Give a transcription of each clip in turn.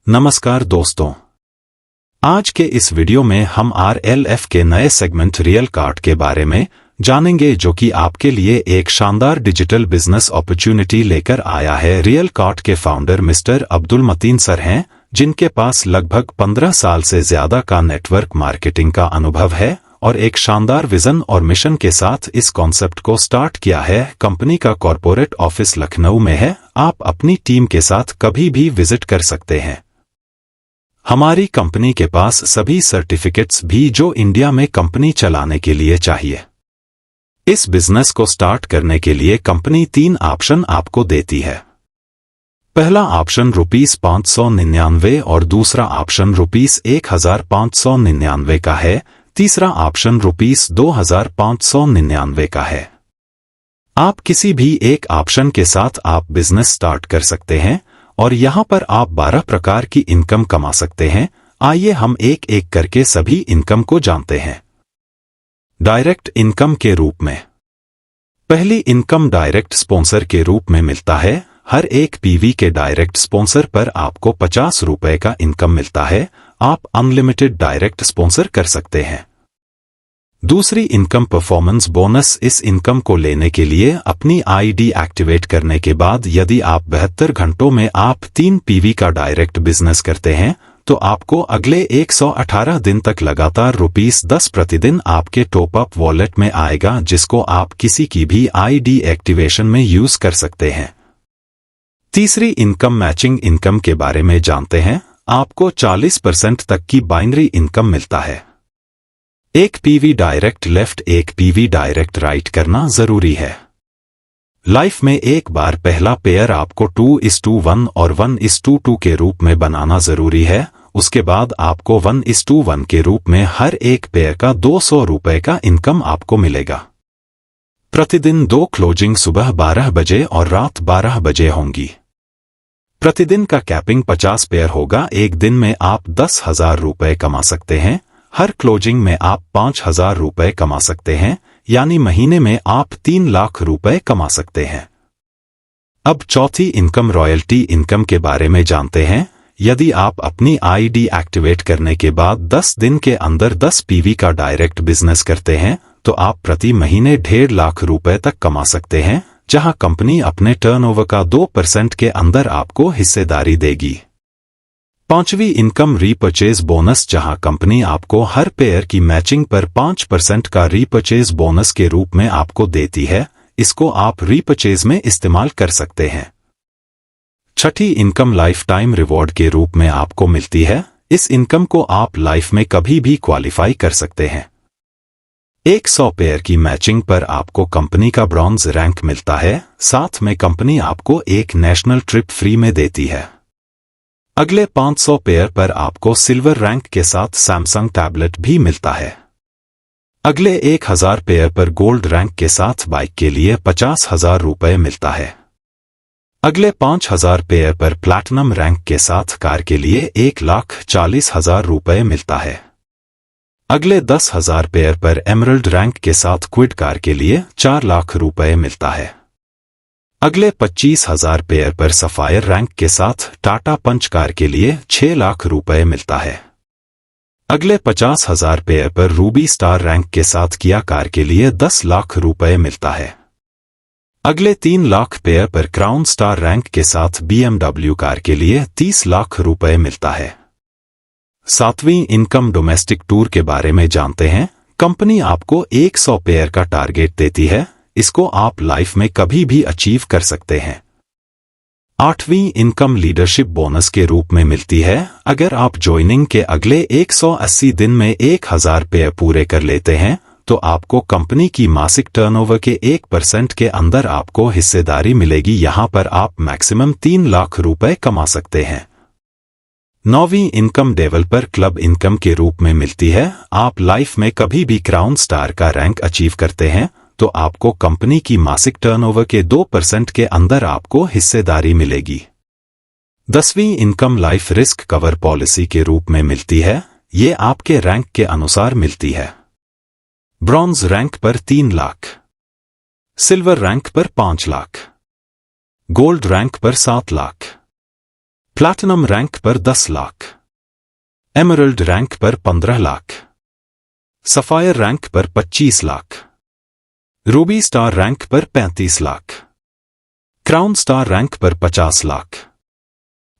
नमस्कार दोस्तों, आज के इस वीडियो में हम RLF के नए सेगमेंट रियल कार्ट के बारे में जानेंगे, जो कि आपके लिए एक शानदार डिजिटल बिजनेस अपॉर्चुनिटी लेकर आया है। रियल कार्ट के founder mister Abdul Matin sir हैं, जिनके पास लगभग 15 साल से ज्यादा का नेटवर्क मार्केटिंग का अनुभव है और एक शानदार विजन और मिशन के साथ इस कॉन्सेप्ट को स्टार्ट किया है। कंपनी का कॉर्पोरेट ऑफिस लखनऊ में है। आप अपनी टीम के साथ कभी भी विजिट कर सकते हैं। हमारी कंपनी के पास सभी सर्टिफिकेट्स भी जो इंडिया में कंपनी चलाने के लिए चाहिए। इस बिजनेस को स्टार्ट करने के लिए कंपनी 3 ऑप्शन आपको देती है। पहला ऑप्शन ₹599 और दूसरा ऑप्शन ₹1599 का है। तीसरा ऑप्शन ₹2599 का है। आप किसी भी एक ऑप्शन के साथ आप बिजनेस स्टार्ट कर सकते हैं और यहां पर आप 12 प्रकार की इनकम कमा सकते हैं। आइए हम एक एक करके सभी इनकम को जानते हैं। डायरेक्ट इनकम के रूप में पहली इनकम डायरेक्ट स्पॉन्सर के रूप में मिलता है। हर एक पीवी के डायरेक्ट स्पॉन्सर पर आपको ₹50 का इनकम मिलता है। आप अनलिमिटेड डायरेक्ट स्पॉन्सर कर सकते हैं। दूसरी इनकम परफॉर्मेंस बोनस। इस इनकम को लेने के लिए अपनी आईडी एक्टिवेट करने के बाद यदि आप 72 घंटों में आप 3 पीवी का डायरेक्ट बिजनेस करते हैं तो आपको अगले 118 दिन तक लगातार ₹10 प्रतिदिन आपके टॉप अप वॉलेट में आएगा, जिसको आप किसी की भी आईडी एक्टिवेशन में यूज कर सकते हैं। तीसरी इनकम मैचिंग इनकम के बारे में जानते हैं। आपको 40% तक की बाइनरी इनकम मिलता है। एक पीवी डायरेक्ट लेफ्ट, एक पीवी डायरेक्ट राइट करना जरूरी है। लाइफ में एक बार पहला पेयर आपको 2:1 और 1:2 के रूप में बनाना जरूरी है। उसके बाद आपको 1:1 के रूप में हर एक पेयर का ₹200 का इनकम आपको मिलेगा। प्रतिदिन 2 क्लोजिंग सुबह 12 बजे और रात 12 बजे होंगी। प्रतिदिन का कैपिंग 50 पेयर होगा। एक दिन में आप ₹10,000 कमा सकते हैं। हर क्लोजिंग में आप ₹5,000 कमा सकते हैं, यानी महीने में आप ₹3 लाख कमा सकते हैं। अब चौथी इनकम रॉयल्टी इनकम के बारे में जानते हैं। यदि आप अपनी आईडी एक्टिवेट करने के बाद 10 दिन के अंदर 10 पीवी का डायरेक्ट बिजनेस करते हैं तो आप प्रति महीने ₹1.5 लाख तक कमा सकते हैं, जहां कंपनी अपने टर्नओवर का 2% के अंदर आपको हिस्सेदारी देगी। पांचवी इनकम रीपर्चेज बोनस, जहां कंपनी आपको हर पेयर की मैचिंग पर 5% का रीपर्चेज बोनस के रूप में आपको देती है। इसको आप रीपर्चेज में इस्तेमाल कर सकते हैं। छठी इनकम लाइफ टाइम रिवॉर्ड के रूप में आपको मिलती है। इस इनकम को आप लाइफ में कभी भी क्वालिफाई कर सकते हैं। 100 पेयर की मैचिंग पर आपको कंपनी का ब्रॉन्ज रैंक मिलता है। साथ में कंपनी आपको एक नेशनल ट्रिप फ्री में देती है। अगले 500 पेयर पर आपको सिल्वर रैंक के साथ सैमसंग टैबलेट भी मिलता है। अगले 1000 पेयर पर गोल्ड रैंक के साथ बाइक के लिए ₹50,000 मिलता है। अगले 5000 पेयर पर प्लैटिनम रैंक के साथ कार के लिए ₹1,40,000 मिलता है। अगले 10,000 पेयर पर एमरल्ड रैंक के साथ क्विड कार के लिए ₹4 लाख मिलता है। अगले 25,000 पेयर पर सफायर रैंक के साथ टाटा पंच कार के लिए ₹6 लाख मिलता है। अगले 50,000 पेयर पर रूबी स्टार रैंक के साथ किया कार के लिए ₹10 लाख मिलता है। अगले 3 लाख पेयर पर क्राउन स्टार रैंक के साथ BMW कार के लिए ₹30 लाख मिलता है। सातवीं इनकम डोमेस्टिक टूर के बारे में जानते हैं। कंपनी आपको 100 पेयर का टारगेट देती है। इसको आप लाइफ में कभी भी अचीव कर सकते हैं। आठवीं इनकम लीडरशिप बोनस के रूप में मिलती है। अगर आप ज्वाइनिंग के अगले 180 दिन में 1000 पेयर पूरे कर लेते हैं तो आपको कंपनी की मासिक टर्नओवर के 1% के अंदर आपको हिस्सेदारी मिलेगी। यहां पर आप मैक्सिमम ₹3 लाख कमा सकते हैं। 9वीं इनकम डेवलपर क्लब इनकम के रूप में मिलती है। आप लाइफ में कभी भी क्राउन स्टार का रैंक अचीव करते हैं तो आपको कंपनी की मासिक टर्नओवर के 2% के अंदर आपको हिस्सेदारी मिलेगी। 10वीं income life risk cover policy के रूप में मिलती है। ये आपके रैंक के अनुसार मिलती है। ब्रॉन्ज रैंक पर 3 लाख, सिल्वर रैंक पर 5 लाख, गोल्ड रैंक पर 7 लाख, प्लैटिनम रैंक पर 10 लाख, एमरल्ड रैंक पर 15 लाख, सफायर रैंक पर 25 लाख, रूबी स्टार रैंक पर 35 लाख, क्राउन स्टार रैंक पर 50 लाख।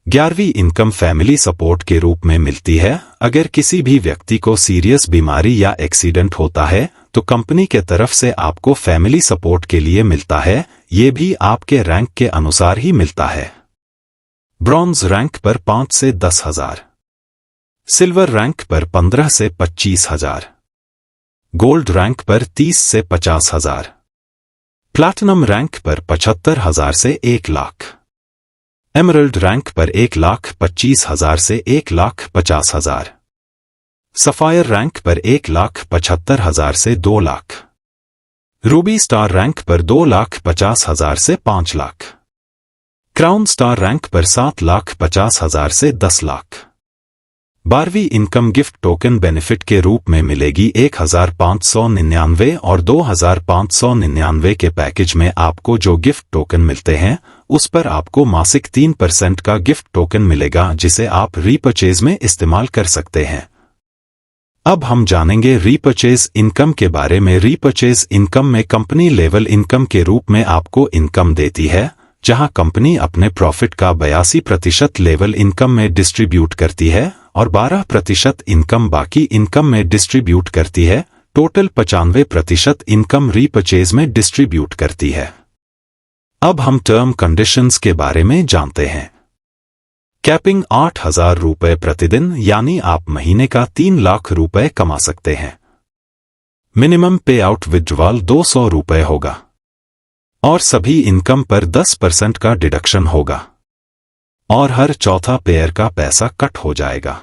11वीं इनकम फैमिली सपोर्ट के रूप में मिलती है। अगर किसी भी व्यक्ति को सीरियस बीमारी या एक्सीडेंट होता है तो कंपनी के तरफ से आपको फैमिली सपोर्ट के लिए मिलता है। ये भी आपके रैंक के अनुसार ही मिलता है। ब्रॉन्ज रैंक पर 5 से 10,000, सिल्वर रैंक पर 15 से 25,000, गोल्ड रैंक पर 30 से 50,000, प्लैटिनम रैंक पर 75,000 से 1 लाख, एमरल्ड रैंक पर 1,25,000 से 1,50,000, सफायर रैंक पर 1,75,000 से 2 लाख, रूबी स्टार रैंक पर 2,50,000 से 5 लाख, क्राउन स्टार रैंक पर 7,50,000 से 10 लाख। 12वीं इनकम गिफ्ट टोकन बेनिफिट के रूप में मिलेगी। 1,599 और 2,599 के पैकेज में आपको जो गिफ्ट टोकन मिलते हैं उस पर आपको मासिक 3% का गिफ्ट टोकन मिलेगा, जिसे आप रीपर्चेज में इस्तेमाल कर सकते हैं। अब हम जानेंगे रीपर्चेज इनकम के बारे में। रीपर्चेज इनकम में कंपनी लेवल इनकम के रूप में आपको इनकम देती है, जहां कंपनी अपने प्रॉफिट का 82% लेवल इनकम में डिस्ट्रीब्यूट करती है और 12% इनकम बाकी इनकम में डिस्ट्रीब्यूट करती है। टोटल 95% इनकम रीपर्चेज में डिस्ट्रीब्यूट करती है। अब हम टर्म कंडीशंस के बारे में जानते हैं। कैपिंग 8,000 रुपए प्रतिदिन, यानी आप महीने का 3 लाख रुपए कमा सकते हैं। मिनिमम पे आउट विड्रॉल 200 रुपए होगा और सभी इनकम पर 10% का डिडक्शन होगा और हर चौथा पेयर का पैसा कट हो जाएगा।